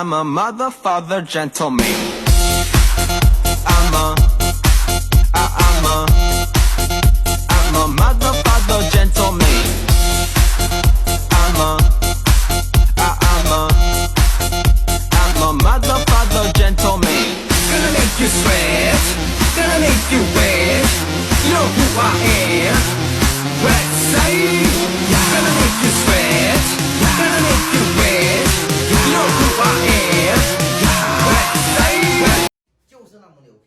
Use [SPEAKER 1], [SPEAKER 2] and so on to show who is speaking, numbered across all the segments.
[SPEAKER 1] I'm a mother, father, gentleman. I'm a mother, father, gentleman. I'm a mother, father, gentleman. Gonna make you sweat, gonna make you wet. You know who I am. Let's say, gonna make you sweat, gonna make you wet. You know who I am. Let's say.
[SPEAKER 2] 就是那么牛皮。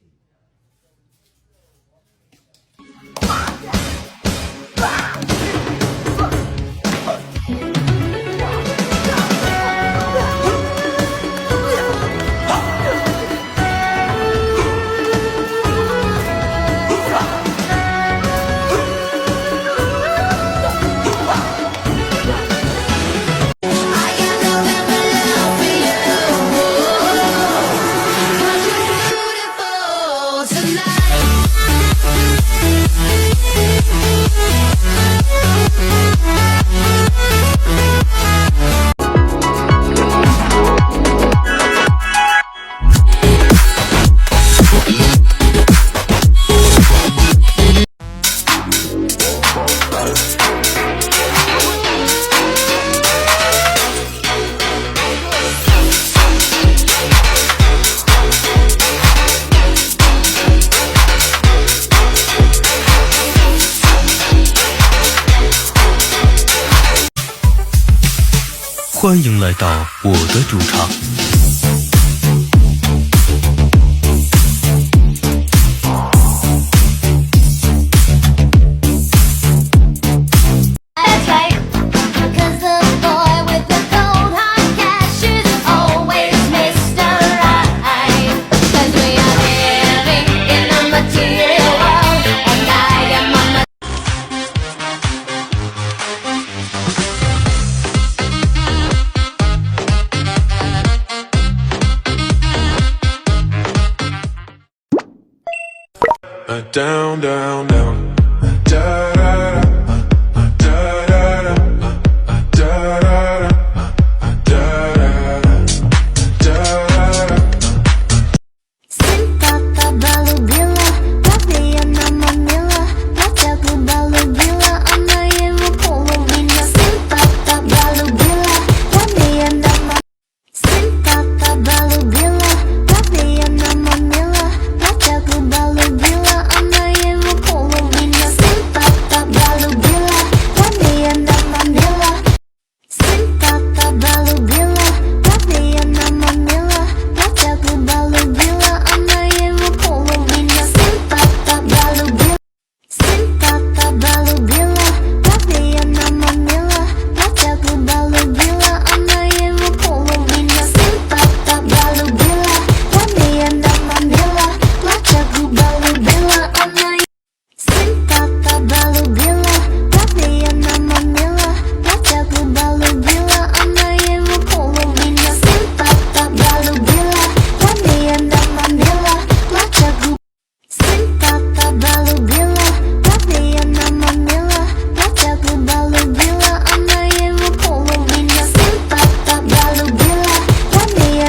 [SPEAKER 3] 欢迎来到我的主场。
[SPEAKER 4] Down, down, down, down.